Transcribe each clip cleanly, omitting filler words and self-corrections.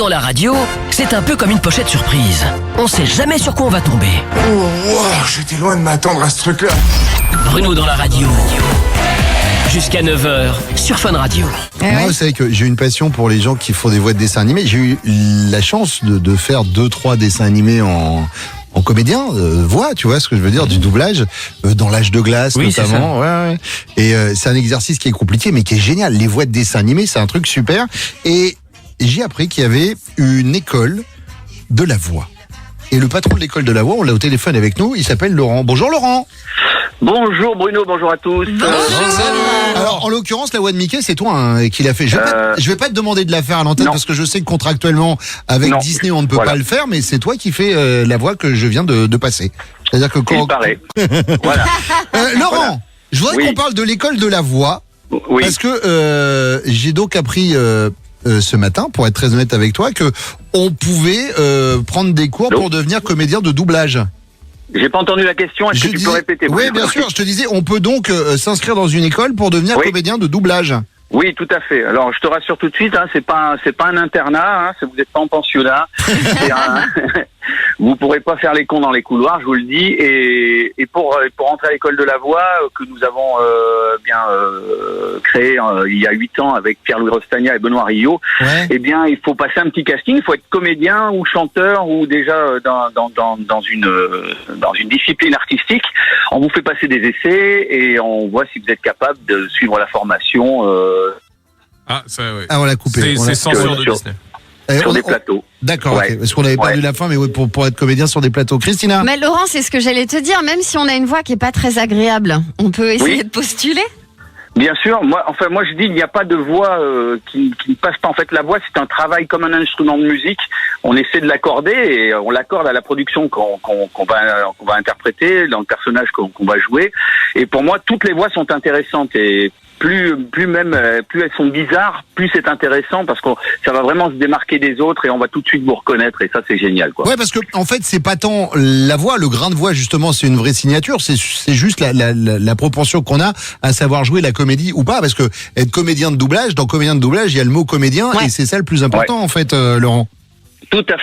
dans la radio, c'est un peu comme une pochette surprise. On sait jamais sur quoi on va tomber. Oh, wow, j'étais loin de m'attendre à ce truc-là. Bruno dans la radio. Jusqu'à 9h sur Fun Radio. Moi, vous savez que j'ai une passion pour les gens qui font des voix de dessins animés. J'ai eu la chance de faire 2-3 dessins animés en comédien, voix, tu vois ce que je veux dire, du doublage, dans l'âge de glace notamment. Ouais. Et c'est un exercice qui est compliqué, mais qui est génial. Les voix de dessins animés, c'est un truc super. Et j'ai appris qu'il y avait une école de la voix. Et le patron de l'école de la voix, on l'a au téléphone avec nous, il s'appelle Laurent. Bonjour Laurent. Bonjour Bruno, bonjour à tous. Alors en l'occurrence la voix de Mickey c'est toi qui l'a fait. Je vais pas te demander de la faire à l'antenne parce que je sais que contractuellement avec Disney on ne peut pas le faire, mais c'est toi qui fais la voix que je viens de passer. C'est-à-dire que quand... Il paraît. Voilà. Laurent, je voudrais qu'on parle de l'école de la voix parce que j'ai donc appris ce matin, pour être très honnête avec toi, que on pouvait prendre des cours pour devenir comédien de doublage. J'ai pas entendu la question, est-ce que tu peux répéter? Oui, bien sûr, je te disais, on peut donc s'inscrire dans une école pour devenir comédien de doublage. Oui, tout à fait. Alors, je te rassure tout de suite, c'est pas un internat, vous n'êtes pas en pensionnat. Vous pourrez pas faire les cons dans les couloirs, je vous le dis. Et pour entrer à l'école de la voix que nous avons créé il y a 8 ans avec Pierre-Louis Rostagna et Benoît Rio, eh bien, il faut passer un petit casting. Il faut être comédien ou chanteur ou déjà dans une discipline artistique. On vous fait passer des essais et on voit si vous êtes capable de suivre la formation. On l'a coupé. C'est censure de Disney. Sur des plateaux. D'accord, ok. Parce qu'on avait perdu la fin, mais pour être comédien sur des plateaux. Christina? Mais Laurent, c'est ce que j'allais te dire. Même si on a une voix qui est pas très agréable, on peut essayer de postuler? Bien sûr. Moi, je dis, il n'y a pas de voix qui ne passe pas. En fait, la voix, c'est un travail comme un instrument de musique. On essaie de l'accorder et on l'accorde à la production qu'on va interpréter, dans le personnage qu'on va jouer. Et pour moi, toutes les voix sont intéressantes et plus elles sont bizarres, plus c'est intéressant parce que ça va vraiment se démarquer des autres et on va tout de suite vous reconnaître et ça c'est génial quoi. Ouais, parce que en fait c'est pas tant la voix, le grain de voix justement, c'est une vraie signature, c'est juste la proportion qu'on a à savoir jouer la comédie ou pas, parce que être comédien de doublage, dans comédien de doublage, il y a le mot comédien et c'est ça le plus important en fait, Laurent. Tout à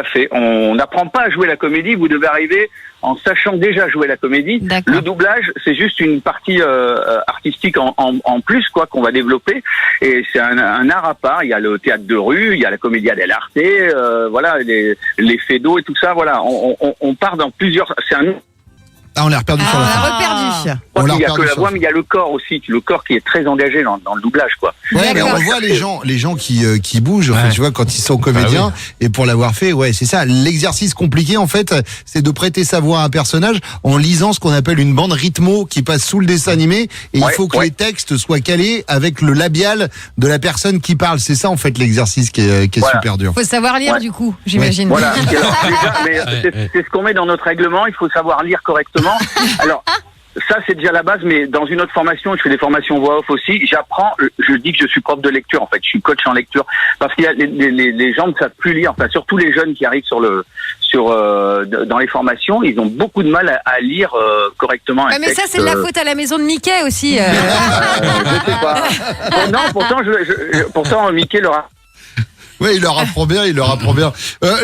fait. On n'apprend pas à jouer la comédie, vous devez arriver en sachant déjà jouer la comédie. Le doublage, c'est juste une partie artistique en plus qu'on va développer. Et c'est un art à part. Il y a le théâtre de rue, il y a la commedia dell'arte, les fédos et tout ça. Voilà, on part dans plusieurs. C'est un. On l'a reperdu sur la fin. On l'a reperdu. Il n'y a que la voix, mais il y a le corps aussi. Le corps qui est très engagé dans le doublage, quoi. Ouais, mais on voit les gens qui bougent, enfin, tu vois, quand ils sont comédiens. Et pour l'avoir fait, c'est ça. L'exercice compliqué, en fait, c'est de prêter sa voix à un personnage en lisant ce qu'on appelle une bande rythmo qui passe sous le dessin animé. Et il faut que les textes soient calés avec le labial de la personne qui parle. C'est ça, en fait, l'exercice qui est super dur. Faut savoir lire, du coup, j'imagine. Voilà. C'est ce qu'on met dans notre règlement. Il faut savoir lire correctement. Alors, ça c'est déjà la base, mais dans une autre formation, je fais des formations voix off aussi, j'apprends, je dis que je suis prof de lecture en fait, je suis coach en lecture, parce qu'il y a les gens ne savent plus lire, enfin surtout les jeunes qui arrivent dans les formations, ils ont beaucoup de mal à lire correctement un texte. Mais ça c'est de la faute à la maison de Mickey aussi. Je sais pas. Non, pourtant Mickey leur a... Oui, il leur apprend bien.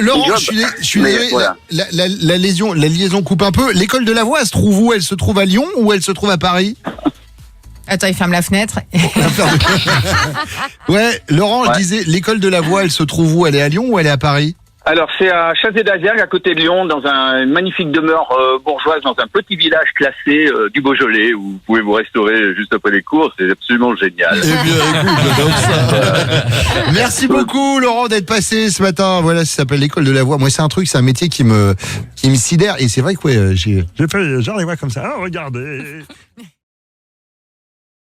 Laurent, je suis désolé, la liaison coupe un peu. L'école de la voix, elle se trouve où? Elle se trouve à Lyon ou elle se trouve à Paris? Attends, il ferme la fenêtre. Laurent, je disais, l'école de la voix, elle se trouve où? Elle est à Lyon ou elle est à Paris? Alors, c'est à Chazé-d'Azergues, à côté de Lyon, dans une magnifique demeure bourgeoise, dans un petit village classé du Beaujolais, où vous pouvez vous restaurer juste après les cours. C'est absolument génial. Eh bien, écoute, j'adore ça. Merci beaucoup, Laurent, d'être passé ce matin. Voilà, ça s'appelle l'école de la voix. Moi, c'est un métier qui me sidère. Et c'est vrai que, j'ai fait genre les voix comme ça. Ah, regardez.